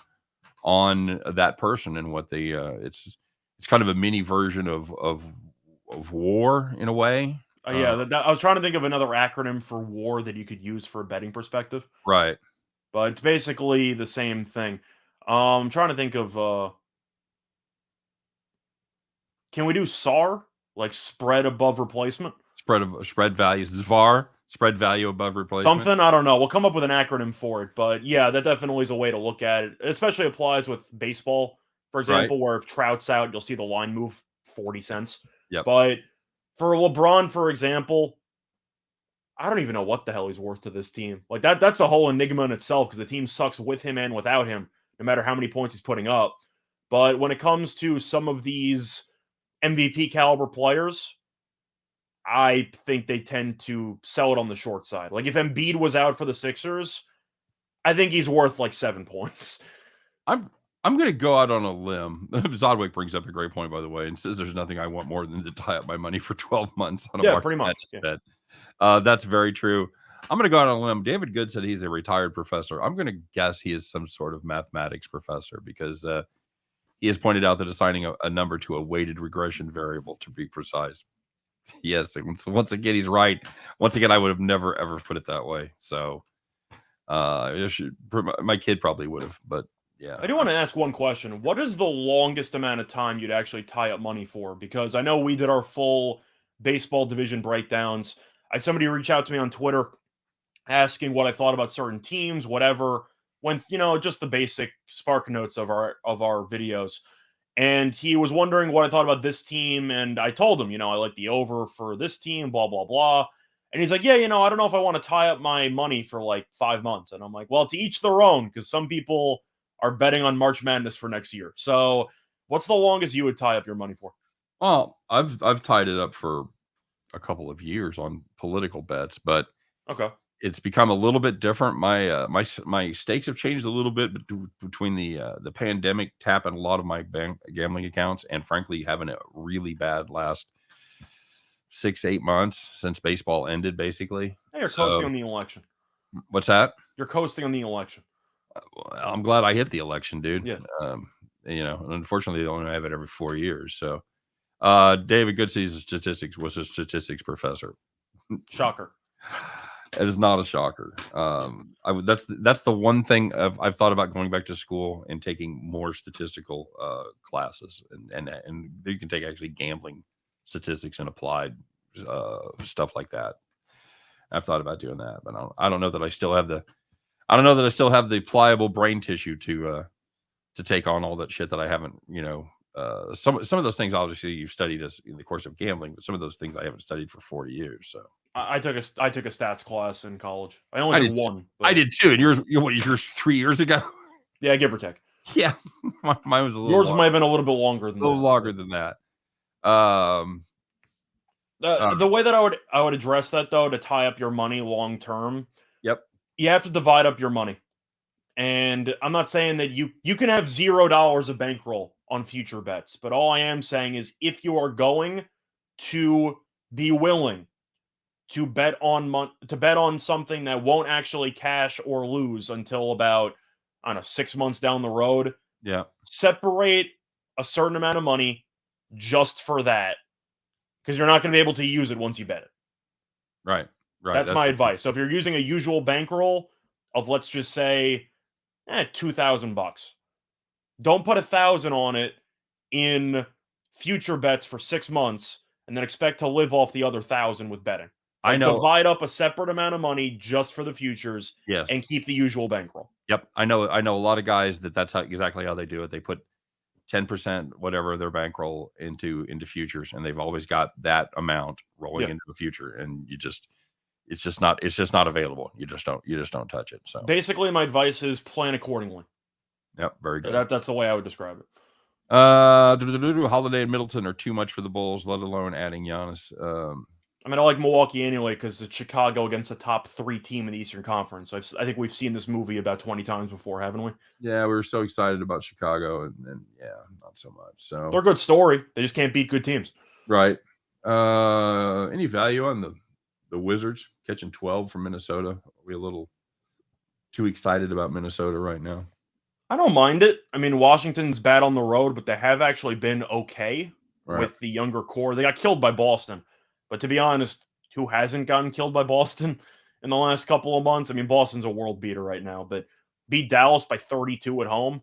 Speaker 1: on that person and what they it's kind of a mini version of war in a way.
Speaker 2: I was trying to think of another acronym for war that you could use for a betting perspective.
Speaker 1: Right.
Speaker 2: But it's basically the same thing. I'm trying to think of can we do SAR? Like spread above replacement?
Speaker 1: Spread values. VAR, spread value above replacement.
Speaker 2: Something, I don't know. We'll come up with an acronym for it. But yeah, that definitely is a way to look at it. It especially applies with baseball, for example, where if Trout's out, you'll see the line move 40 cents.
Speaker 1: Yep.
Speaker 2: But for LeBron, for example, I don't even know what the hell he's worth to this team. Like that's a whole enigma in itself, because the team sucks with him and without him, no matter how many points he's putting up. But when it comes to some of these MVP caliber players, I think they tend to sell it on the short side. Like if Embiid was out for the Sixers, I think he's worth like 7 points.
Speaker 1: I'm going to go out on a limb. Zodwick brings up a great point, by the way, and says there's nothing I want more than to tie up my money for 12 months on a
Speaker 2: pretty much
Speaker 1: bet. That's very true. I'm going to go out on a limb. David Good said he's a retired professor. I'm going to guess he is some sort of mathematics professor, because he has pointed out that assigning a number to a weighted regression variable, to be precise. Yes, once again, he's right. Once again, I would have never, ever put it that way. So my kid probably would have, but yeah.
Speaker 2: I do want to ask one question. What is the longest amount of time you'd actually tie up money for? Because I know we did our full baseball division breakdowns. I had somebody reach out to me on Twitter asking what I thought about certain teams, whatever, when, just the basic spark notes of our videos. And he was wondering what I thought about this team. And I told him, I like the over for this team, blah, blah, blah. And he's like, yeah, I don't know if I want to tie up my money for like 5 months. And I'm like, well, to each their own, because some people are betting on March Madness for next year. So what's the longest you would tie up your money for?
Speaker 1: Well, I've tied it up for a couple of years on political bets, but
Speaker 2: okay,
Speaker 1: it's become a little bit different. My stakes have changed a little bit between the pandemic tapping a lot of my gambling accounts, and frankly having a really bad last 6-8 months since baseball ended, basically.
Speaker 2: Hey, you're coasting on the election.
Speaker 1: What's that?
Speaker 2: You're coasting on the election.
Speaker 1: I'm glad I hit the election, dude.
Speaker 2: Yeah.
Speaker 1: Unfortunately, they only have it every 4 years. So David Goodse's statistics was a statistics professor.
Speaker 2: Shocker.
Speaker 1: It is not a shocker. That's the one thing I've thought about going back to school and taking more statistical classes, and you can take actually gambling statistics and applied stuff like that. I've thought about doing that, but I don't know that I still have the pliable brain tissue to take on all that shit that I haven't, some of those things obviously you've studied as in the course of gambling, but some of those things I haven't studied for 40 years. So
Speaker 2: I took a stats class in college. I only took one.
Speaker 1: I did too. And yours 3 years ago?
Speaker 2: Yeah, give or take.
Speaker 1: Yeah, mine was a little.
Speaker 2: Yours might have been a little bit longer than that.
Speaker 1: A little longer than that.
Speaker 2: The way that I would address that though, to tie up your money long term.
Speaker 1: Yep.
Speaker 2: You have to divide up your money. And I'm not saying that you can have $0 of bankroll on future bets, but all I am saying is if you are going to be willing to bet on something that won't actually cash or lose until about, I don't know, 6 months down the road.
Speaker 1: Yeah.
Speaker 2: Separate a certain amount of money just for that, because you're not going to be able to use it once you bet it.
Speaker 1: Right.
Speaker 2: That's my advice. So if you're using a usual bankroll of, let's just say, $2,000, don't put 1,000 on it in future bets for 6 months and then expect to live off the other 1,000 with betting.
Speaker 1: I know.
Speaker 2: Divide up a separate amount of money just for the futures.
Speaker 1: Yes.
Speaker 2: And keep the usual bankroll.
Speaker 1: Yep. I know a lot of guys that's exactly how they do it. They put 10% whatever their bankroll into futures, and they've always got that amount rolling into the future, and it's just not available. You just don't touch it. So
Speaker 2: basically my advice is plan accordingly.
Speaker 1: Yep, very good.
Speaker 2: That's the way I would describe it.
Speaker 1: Holiday and Middleton are too much for the Bulls, let alone adding Giannis.
Speaker 2: I mean, I like Milwaukee anyway because it's Chicago against the top 3 team in the Eastern Conference. I think we've seen this movie about 20 times before, haven't we?
Speaker 1: Yeah, we were so excited about Chicago, and yeah, not so much. So
Speaker 2: they're a good story. They just can't beat good teams.
Speaker 1: Right. Any value on the Wizards catching 12 from Minnesota? Are we a little too excited about Minnesota right now?
Speaker 2: I don't mind it. I mean, Washington's bad on the road, but they have actually been okay with the younger core. They got killed by Boston. But to be honest, who hasn't gotten killed by Boston in the last couple of months? I mean, Boston's a world beater right now, but beat Dallas by 32 at home,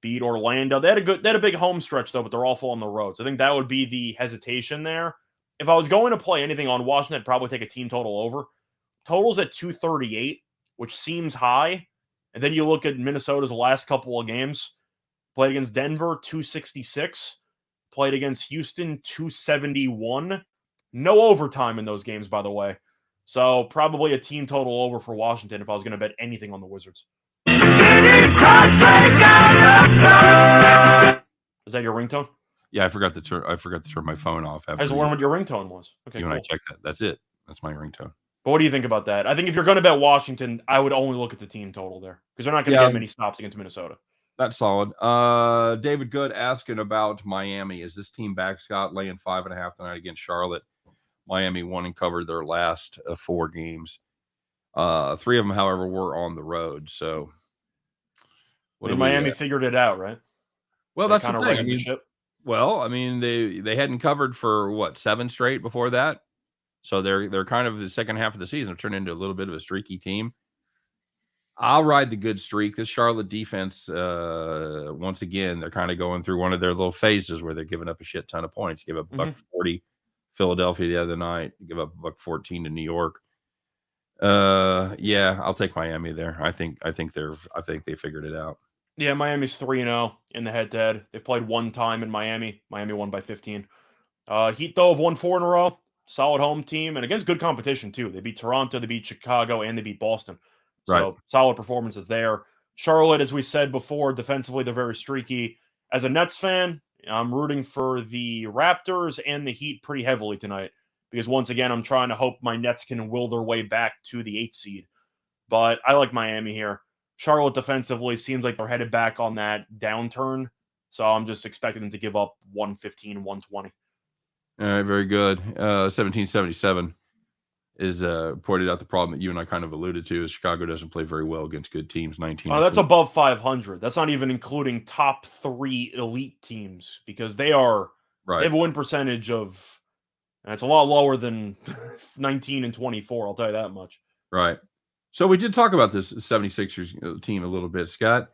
Speaker 2: beat Orlando. They had a big home stretch though, but they're awful on the road. So I think that would be the hesitation there. If I was going to play anything on Washington, I'd probably take a team total over. Total's at 238, which seems high. And then you look at Minnesota's last couple of games. Played against Denver, 266. Played against Houston, 271. No overtime in those games, by the way. So probably a team total over for Washington if I was going to bet anything on the Wizards. Is that your ringtone?
Speaker 1: Yeah, I forgot to turn my phone off.
Speaker 2: I was wondering what your ringtone was. Okay,
Speaker 1: when I checked that. That's it. That's my ringtone.
Speaker 2: But what do you think about that? I think if you're going to bet Washington, I would only look at the team total there because they're not going to get many stops against Minnesota.
Speaker 1: That's solid. David Good asking about Miami. Is this team back, Scott? Laying 5.5 tonight against Charlotte. Miami won and covered their last 4 games. 3 of them, however, were on the road. So,
Speaker 2: Miami figured it out, right?
Speaker 1: Well, that's the thing. I mean, they hadn't covered for 7 straight before that. So they're kind of the second half of the season have turned into a little bit of a streaky team. I'll ride the good streak. This Charlotte defense, once again, they're kind of going through one of their little phases where they're giving up a shit ton of points. Give up $140 Philadelphia the other night. Give up $114 to New York. Yeah, I'll take Miami there. I think they figured it out.
Speaker 2: Yeah, Miami's 3-0 in the head-to-head. They've played 1 time in Miami. Miami won by 15. Heat though have won 4 in a row. Solid home team and against good competition too. They beat Toronto, they beat Chicago, and they beat Boston. So solid performances there. Charlotte, as we said before, defensively they're very streaky. As a Nets fan, I'm rooting for the Raptors and the Heat pretty heavily tonight because once again, I'm trying to hope my Nets can will their way back to the 8th seed. But I like Miami here. Charlotte defensively seems like they're headed back on that downturn. So I'm just expecting them to give up 115, 120.
Speaker 1: All right, very good. 1777 is pointed out the problem that you and I kind of alluded to is Chicago doesn't play very well against good teams. 19.
Speaker 2: Oh, that's above 500. That's not even including top 3 elite teams because they are They have a win percentage of, and it's a lot lower than 19 and 24. I'll tell you that much.
Speaker 1: Right. So we did talk about this 76ers team a little bit, Scott.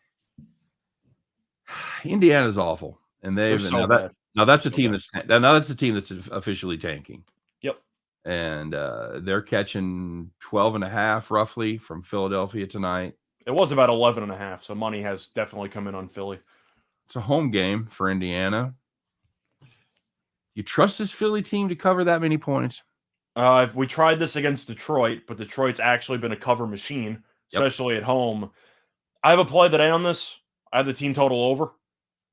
Speaker 1: Indiana's awful, and
Speaker 2: They're so bad.
Speaker 1: Now that's a team that's a team that's officially tanking.
Speaker 2: Yep.
Speaker 1: And they're catching 12.5 roughly from Philadelphia tonight.
Speaker 2: It was about 11.5, so money has definitely come in on Philly.
Speaker 1: It's a home game for Indiana. You trust this Philly team to cover that many points?
Speaker 2: We tried this against Detroit, but Detroit's actually been a cover machine, especially at home. I have a play that I on this. I have the team total over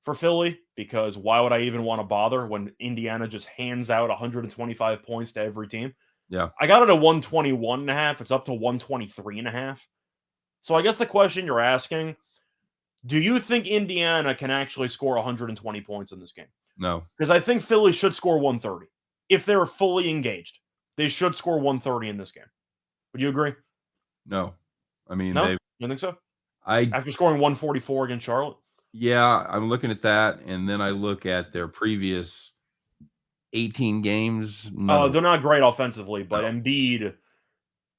Speaker 2: for Philly, because why would I even want to bother when Indiana just hands out 125 points to every team?
Speaker 1: Yeah.
Speaker 2: I got it at 121.5. It's up to 123.5. So I guess the question you're asking, do you think Indiana can actually score 120 points in this game?
Speaker 1: No.
Speaker 2: Because I think Philly should score 130. If they're fully engaged, they should score 130 in this game. Would you agree?
Speaker 1: No. I mean,
Speaker 2: no? You don't think so?
Speaker 1: After
Speaker 2: scoring 144 against Charlotte?
Speaker 1: Yeah, I'm looking at that, and then I look at their previous 18 games.
Speaker 2: No. They're not great offensively, but Embiid,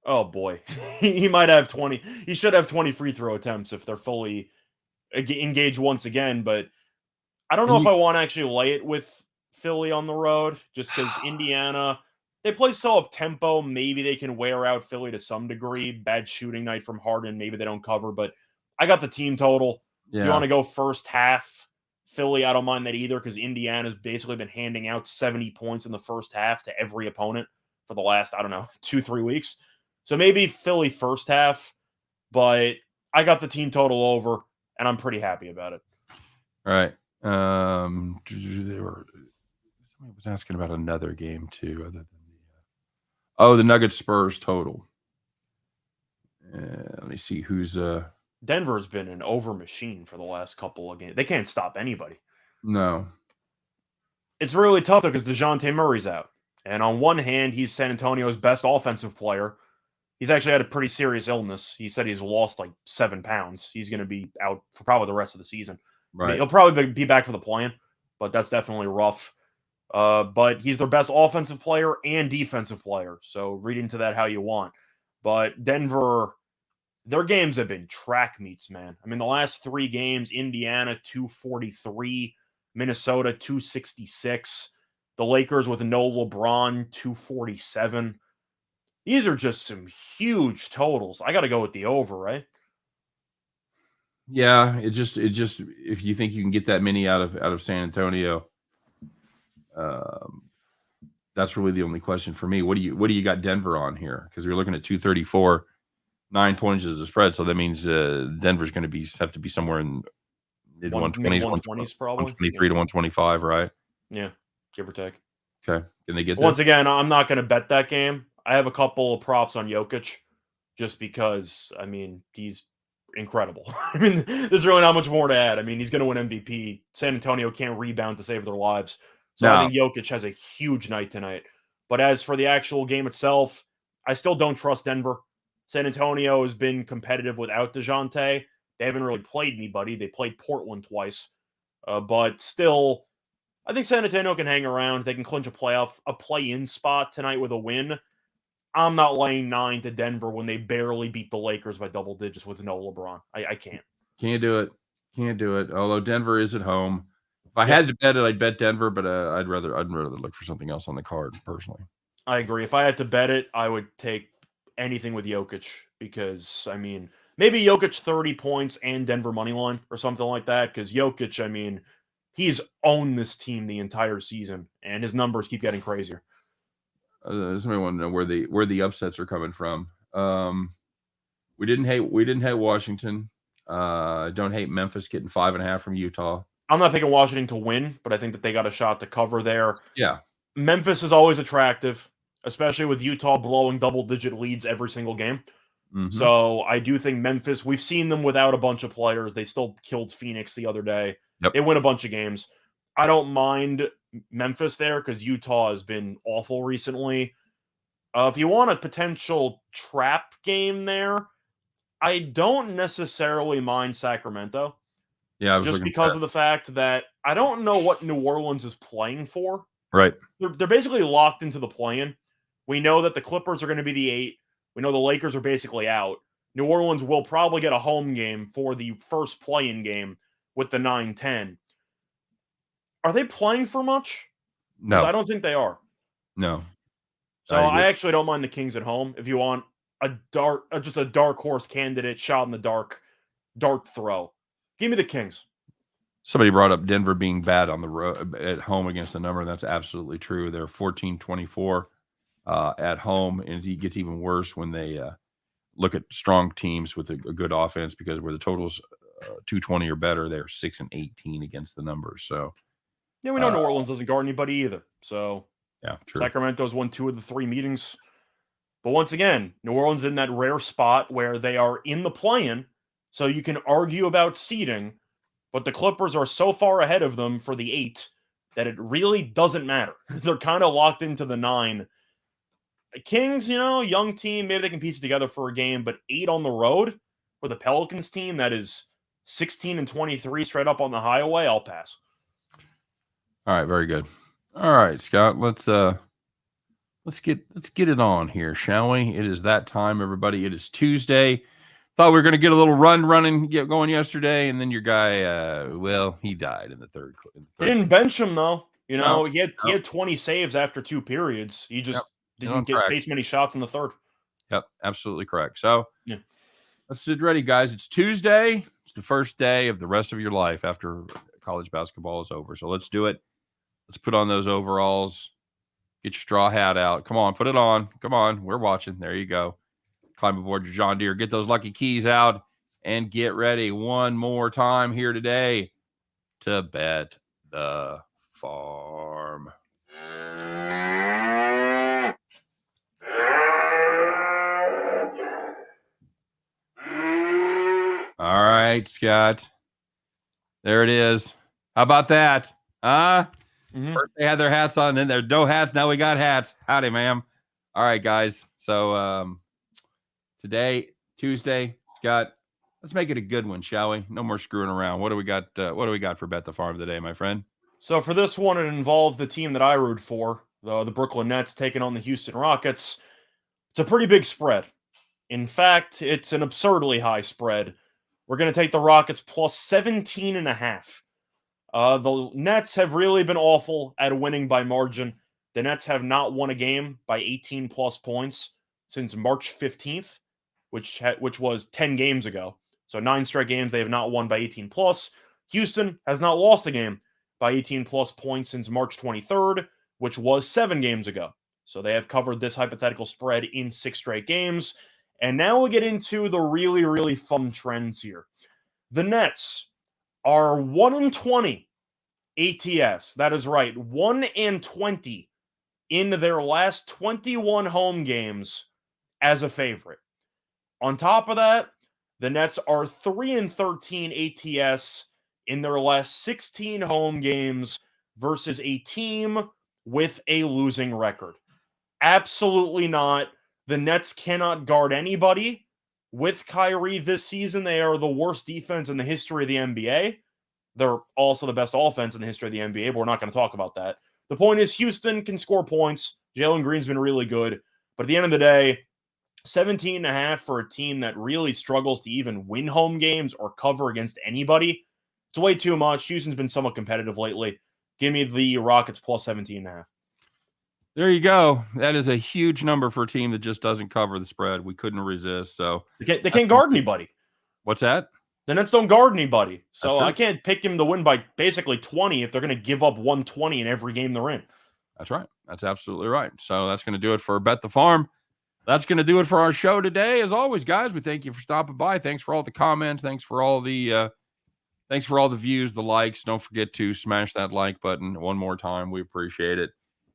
Speaker 2: oh boy, he might have 20. He should have 20 free throw attempts if they're fully engaged once again. But I don't know if I want to actually lay it with Philly on the road, just because Indiana, they play so up tempo. Maybe they can wear out Philly to some degree. Bad shooting night from Harden. Maybe they don't cover, but I got the team total. Yeah. If you want to go first half, Philly, I don't mind that either, because Indiana's basically been handing out 70 points in the first half to every opponent for the last, 2-3 weeks. So maybe Philly first half, but I got the team total over, and I'm pretty happy about it.
Speaker 1: All right. Somebody was asking about another game too, other than the Nuggets Spurs total. Let me see who's
Speaker 2: Denver's been an over machine for the last couple of games. They can't stop anybody.
Speaker 1: No.
Speaker 2: It's really tough, though, because DeJounte Murray's out. And on one hand, he's San Antonio's best offensive player. He's actually had a pretty serious illness. He said he's lost like 7 pounds. He's going to be out for probably the rest of the season.
Speaker 1: Right.
Speaker 2: I mean, he'll probably be back for the play-in, but that's definitely rough. But he's their best offensive player and defensive player. So read into that how you want. But Denver, their games have been track meets, man. I mean, the last 3 games, Indiana 243, Minnesota 266, the Lakers with no LeBron 247. These are just some huge totals. I got to go with the over, right?
Speaker 1: Yeah, it just if you think you can get that many out of San Antonio, that's really the only question for me. What do you got Denver on here? Because we're looking at 234. 9 points is the spread, so that means Denver's going to have to be somewhere in mid 120s,
Speaker 2: 120s probably,
Speaker 1: 123 to 125, right?
Speaker 2: Yeah, give or take.
Speaker 1: Okay, can they get
Speaker 2: once again? I'm not going to bet that game. I have a couple of props on Jokic, just because. I mean, he's incredible. I mean, there's really not much more to add. I mean, he's going to win MVP. San Antonio can't rebound to save their lives, so I think Jokic has a huge night tonight. But as for the actual game itself, I still don't trust Denver. San Antonio has been competitive without DeJounte. They haven't really played anybody. They played Portland twice. But still, I think San Antonio can hang around. They can clinch a play-in spot tonight with a win. I'm not laying 9 to Denver when they barely beat the Lakers by double digits with no LeBron. I can't.
Speaker 1: Can't do it. Can't do it. Although Denver is at home. If I had to bet it, I'd bet Denver, but I'd rather look for something else on the card, personally.
Speaker 2: I agree. If I had to bet it, I would take anything with Jokic, because, I mean, maybe Jokic 30 points and Denver money line or something like that, because Jokic, I mean, he's owned this team the entire season, and his numbers keep getting crazier.
Speaker 1: Somebody want to know where the upsets are coming from. We didn't hate Washington. Don't hate Memphis getting 5.5 from Utah.
Speaker 2: I'm not picking Washington to win, but I think that they got a shot to cover there.
Speaker 1: Yeah.
Speaker 2: Memphis is always attractive, especially with Utah blowing double-digit leads every single game. Mm-hmm. So I do think Memphis, we've seen them without a bunch of players. They still killed Phoenix the other day.
Speaker 1: Yep.
Speaker 2: They win a bunch of games. I don't mind Memphis there because Utah has been awful recently. If you want a potential trap game there, I don't necessarily mind Sacramento.
Speaker 1: Yeah,
Speaker 2: just because of the fact that I don't know what New Orleans is playing for.
Speaker 1: Right.
Speaker 2: They're basically locked into the play-in. We know that the Clippers are going to be the 8. We know the Lakers are basically out. New Orleans will probably get a home game for the first play-in game with the 9-10. Are they playing for much? Because
Speaker 1: No.
Speaker 2: I don't think they are.
Speaker 1: No.
Speaker 2: So I actually don't mind the Kings at home. If you want just a dark horse candidate, shot in the dark, dart throw, give me the Kings.
Speaker 1: Somebody brought up Denver being bad on the road at home against the number. That's absolutely true. They're 14-24 at home, and it gets even worse when they look at strong teams with a good offense, because where the totals 220 or better, they're 6-18 against the numbers. So
Speaker 2: yeah, we know New Orleans doesn't guard anybody either. So
Speaker 1: yeah, true.
Speaker 2: Sacramento's won 2 of the 3 meetings. But once again, New Orleans in that rare spot where they are in the play-in, so you can argue about seeding, but the Clippers are so far ahead of them for the 8 that it really doesn't matter. They're kind of locked into the 9. Kings, young team, maybe they can piece it together for a game, but 8 on the road for the Pelicans team that is 16-23 straight up on the highway, I'll pass.
Speaker 1: All right, very good. All right, Scott, let's get it on here, shall we? It is that time, everybody. It is Tuesday. Thought we were going to get a little running going yesterday, and then your guy, he died in the third.
Speaker 2: They didn't bench him though. He had 20 saves after 2 periods. He just didn't face many shots in the third.
Speaker 1: Yep, absolutely correct. So
Speaker 2: yeah,
Speaker 1: let's get ready, guys. It's Tuesday. It's the first day of the rest of your life after college basketball is over. So let's do it. Let's put on those overalls. Get your straw hat out. Come on, put it on. Come on, we're watching. There you go. Climb aboard your John Deere. Get those lucky keys out and get ready one more time here today to bet the farm. All right, Scott. There it is. How about that? First they had their hats on, then there's no hats. Now we got hats. Howdy, ma'am. All right, guys. So today, Tuesday, Scott, let's make it a good one, shall we? No more screwing around. What do we got? What do we got for Bet the Farm today, my friend?
Speaker 2: So for this one, it involves the team that I root for, the Brooklyn Nets taking on the Houston Rockets. It's a pretty big spread. In fact, it's an absurdly high spread. We're going to take the Rockets plus 17.5. The Nets have really been awful at winning by margin. The Nets have not won a game by 18-plus points since March 15th, which was 10 games ago. So 9 straight games they have not won by 18-plus. Houston has not lost a game by 18-plus points since March 23rd, which was 7 games ago. So they have covered this hypothetical spread in 6 straight games. And now we'll get into the really, really fun trends here. The Nets are 1-20 ATS. That is right, 1-20 in their last 21 home games as a favorite. On top of that, the Nets are 3-13 ATS in their last 16 home games versus a team with a losing record. Absolutely not. The Nets cannot guard anybody. With Kyrie this season, they are the worst defense in the history of the NBA. They're also the best offense in the history of the NBA, but we're not going to talk about that. The point is Houston can score points. Jalen Green's been really good. But at the end of the day, 17.5 for a team that really struggles to even win home games or cover against anybody. It's way too much. Houston's been somewhat competitive lately. Give me the Rockets plus 17.5.
Speaker 1: There you go. That is a huge number for a team that just doesn't cover the spread. We couldn't resist. So
Speaker 2: they can't guard anybody.
Speaker 1: What's that?
Speaker 2: The Nets don't guard anybody. So I can't pick him to win by basically 20 if they're going to give up 120 in every game they're in.
Speaker 1: That's right. That's absolutely right. So that's going to do it for Bet the Farm. That's going to do it for our show today. As always, guys, we thank you for stopping by. Thanks for all the comments. Thanks for all the views, the likes. Don't forget to smash that like button one more time. We appreciate it.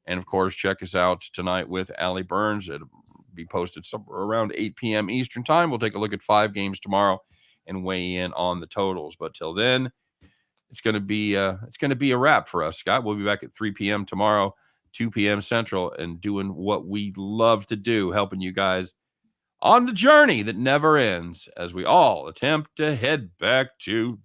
Speaker 1: And, of course, check us out tonight with Allie Burns. It'll be posted somewhere around 8 p.m. Eastern time. We'll take a look at 5 games tomorrow and weigh in on the totals. But till then, it's going to be a wrap for us, Scott. We'll be back at 3 p.m. tomorrow, 2 p.m. Central, and doing what we love to do, helping you guys on the journey that never ends as we all attempt to head back to